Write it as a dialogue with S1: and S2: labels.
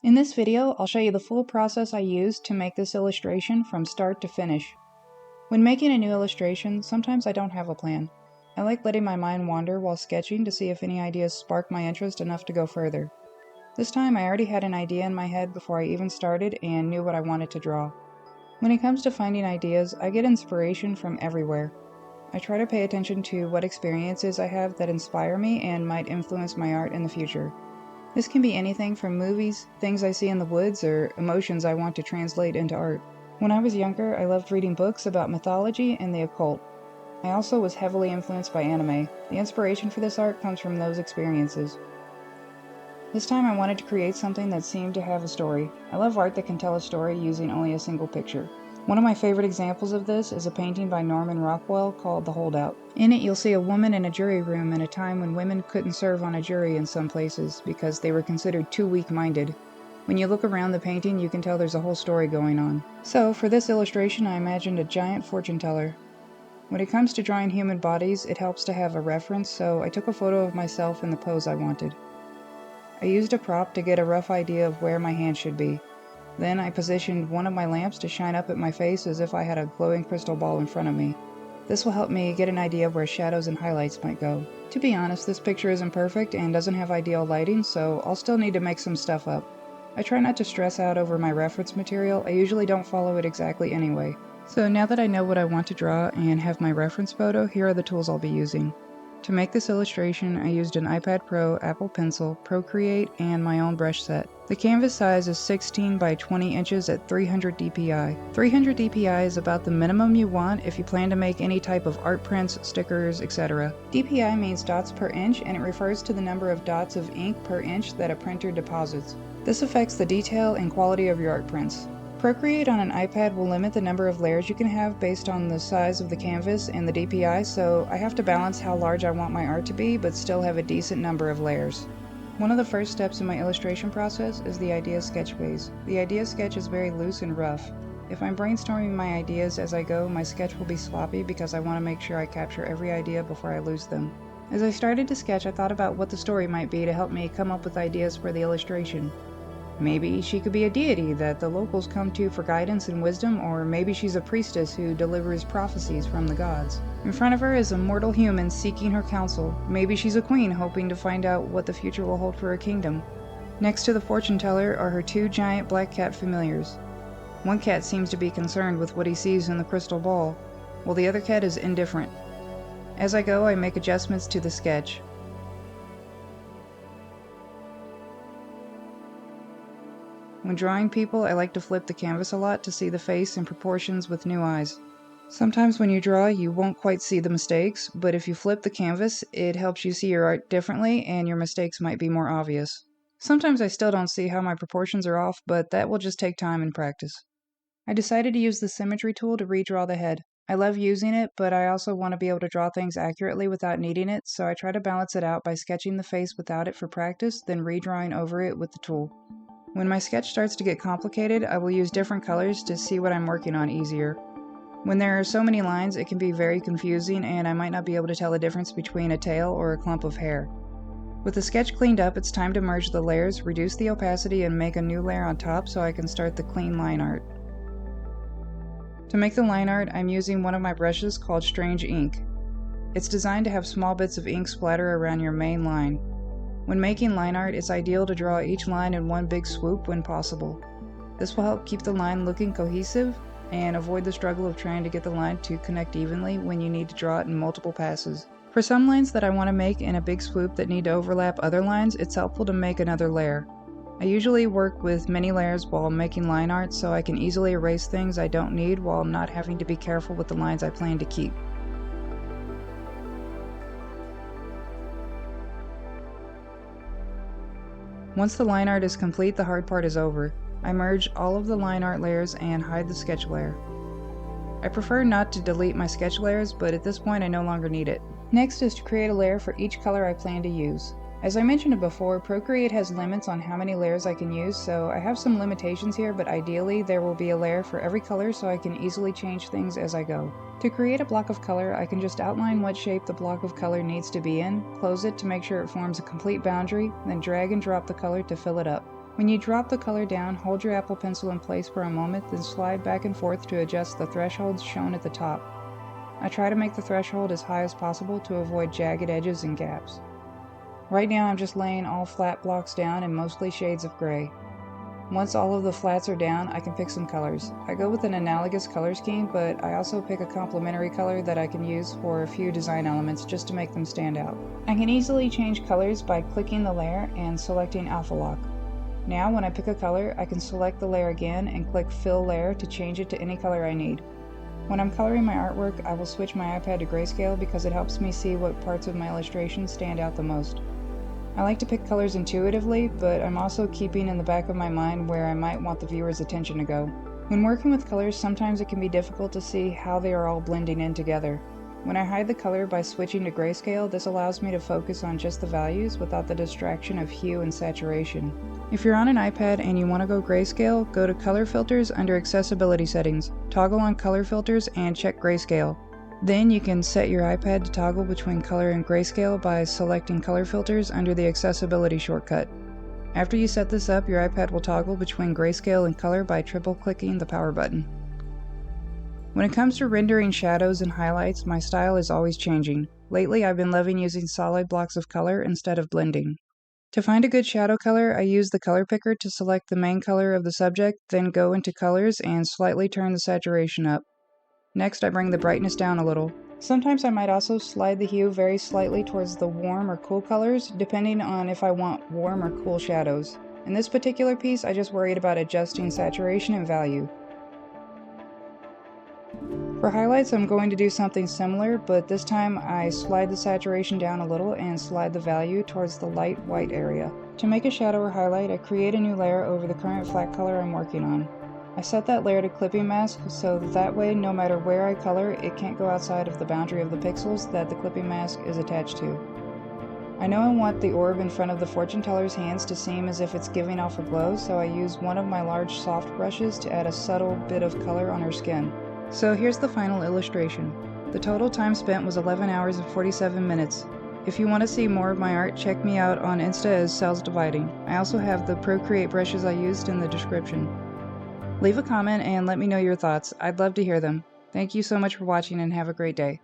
S1: In this video, I'll show you the full process I used to make this illustration from start to finish. When making a new illustration, sometimes I don't have a plan. I like letting my mind wander while sketching to see if any ideas spark my interest enough to go further. This time I already had an idea in my head before I even started and knew what I wanted to draw. When it comes to finding ideas, I get inspiration from everywhere. I try to pay attention to what experiences I have that inspire me and might influence my art in the future. This can be anything from movies, things I see in the woods, or emotions I want to translate into art. When I was younger, I loved reading books about mythology and the occult. I also was heavily influenced by anime. The inspiration for this art comes from those experiences. This time I wanted to create something that seemed to have a story. I love art that can tell a story using only a single picture. One of my favorite examples of this is a painting by Norman Rockwell called The Holdout. In it you'll see a woman in a jury room in a time when women couldn't serve on a jury in some places because they were considered too weak-minded. When you look around the painting you can tell there's a whole story going on. So for this illustration I imagined a giant fortune teller. When it comes to drawing human bodies, it helps to have a reference, so I took a photo of myself in the pose I wanted. I used a prop to get a rough idea of where my hand should be. Then I positioned one of my lamps to shine up at my face as if I had a glowing crystal ball in front of me. This will help me get an idea of where shadows and highlights might go. To be honest, this picture isn't perfect and doesn't have ideal lighting, so I'll still need to make some stuff up. I try not to stress out over my reference material. I usually don't follow it exactly anyway. So now that I know what I want to draw and have my reference photo, here are the tools I'll be using. To make this illustration, I used an iPad Pro, Apple Pencil, Procreate, and my own brush set. The canvas size is 16 by 20 inches at 300 dpi. 300 dpi is about the minimum you want if you plan to make any type of art prints, stickers, etc. dpi means dots per inch, and it refers to the number of dots of ink per inch that a printer deposits. This affects the detail and quality of your art prints. Procreate on an iPad will limit the number of layers you can have based on the size of the canvas and the DPI, so I have to balance how large I want my art to be, but still have a decent number of layers. One of the first steps in my illustration process is the idea sketch phase. The idea sketch is very loose and rough. If I'm brainstorming my ideas as I go, my sketch will be sloppy because I want to make sure I capture every idea before I lose them. As I started to sketch, I thought about what the story might be to help me come up with ideas for the illustration. Maybe she could be a deity that the locals come to for guidance and wisdom, or maybe she's a priestess who delivers prophecies from the gods. In front of her is a mortal human seeking her counsel. Maybe she's a queen hoping to find out what the future will hold for her kingdom. Next to the fortune teller are her two giant black cat familiars. One cat seems to be concerned with what he sees in the crystal ball, while the other cat is indifferent. As I go, I make adjustments to the sketch. When drawing people, I like to flip the canvas a lot to see the face and proportions with new eyes. Sometimes when you draw, you won't quite see the mistakes, but if you flip the canvas, it helps you see your art differently and your mistakes might be more obvious. Sometimes I still don't see how my proportions are off, but that will just take time and practice. I decided to use the symmetry tool to redraw the head. I love using it, but I also want to be able to draw things accurately without needing it, so I try to balance it out by sketching the face without it for practice, then redrawing over it with the tool. When my sketch starts to get complicated, I will use different colors to see what I'm working on easier. When there are so many lines, it can be very confusing and I might not be able to tell the difference between a tail or a clump of hair. With the sketch cleaned up, it's time to merge the layers, reduce the opacity, and make a new layer on top so I can start the clean line art. To make the line art, I'm using one of my brushes called Strange Ink. It's designed to have small bits of ink splatter around your main line. When making line art, it's ideal to draw each line in one big swoop when possible. This will help keep the line looking cohesive and avoid the struggle of trying to get the line to connect evenly when you need to draw it in multiple passes. For some lines that I want to make in a big swoop that need to overlap other lines, it's helpful to make another layer. I usually work with many layers while making line art so I can easily erase things I don't need while not having to be careful with the lines I plan to keep. Once the line art is complete, the hard part is over. I merge all of the line art layers and hide the sketch layer. I prefer not to delete my sketch layers, but at this point I no longer need it. Next is to create a layer for each color I plan to use. As I mentioned before, Procreate has limits on how many layers I can use, so I have some limitations here, but ideally there will be a layer for every color so I can easily change things as I go. To create a block of color, I can just outline what shape the block of color needs to be in, close it to make sure it forms a complete boundary, then drag and drop the color to fill it up. When you drop the color down, hold your Apple Pencil in place for a moment, then slide back and forth to adjust the thresholds shown at the top. I try to make the threshold as high as possible to avoid jagged edges and gaps. Right now I'm just laying all flat blocks down in mostly shades of gray. Once all of the flats are down, I can pick some colors. I go with an analogous color scheme, but I also pick a complementary color that I can use for a few design elements just to make them stand out. I can easily change colors by clicking the layer and selecting Alpha Lock. Now when I pick a color, I can select the layer again and click Fill Layer to change it to any color I need. When I'm coloring my artwork, I will switch my iPad to grayscale because it helps me see what parts of my illustration stand out the most. I like to pick colors intuitively, but I'm also keeping in the back of my mind where I might want the viewer's attention to go. When working with colors, sometimes it can be difficult to see how they are all blending in together. When I hide the color by switching to grayscale, this allows me to focus on just the values without the distraction of hue and saturation. If you're on an iPad and you want to go grayscale, go to Color Filters under Accessibility Settings, toggle on Color Filters and check Grayscale. Then you can set your iPad to toggle between color and grayscale by selecting Color Filters under the Accessibility shortcut. After you set this up, your iPad will toggle between grayscale and color by triple-clicking the power button. When it comes to rendering shadows and highlights, my style is always changing. Lately, I've been loving using solid blocks of color instead of blending. To find a good shadow color, I use the color picker to select the main color of the subject, then go into colors and slightly turn the saturation up. Next, I bring the brightness down a little. Sometimes I might also slide the hue very slightly towards the warm or cool colors, depending on if I want warm or cool shadows. In this particular piece, I just worried about adjusting saturation and value. For highlights, I'm going to do something similar, but this time I slide the saturation down a little and slide the value towards the light white area. To make a shadow or highlight, I create a new layer over the current flat color I'm working on. I set that layer to clipping mask so that way no matter where I color, it can't go outside of the boundary of the pixels that the clipping mask is attached to. I know I want the orb in front of the fortune teller's hands to seem as if it's giving off a glow, so I use one of my large soft brushes to add a subtle bit of color on her skin. So here's the final illustration. The total time spent was 11 hours and 47 minutes. If you want to see more of my art, check me out on Insta as Cells Dividing. I also have the Procreate brushes I used in the description. Leave a comment and let me know your thoughts. I'd love to hear them. Thank you so much for watching and have a great day.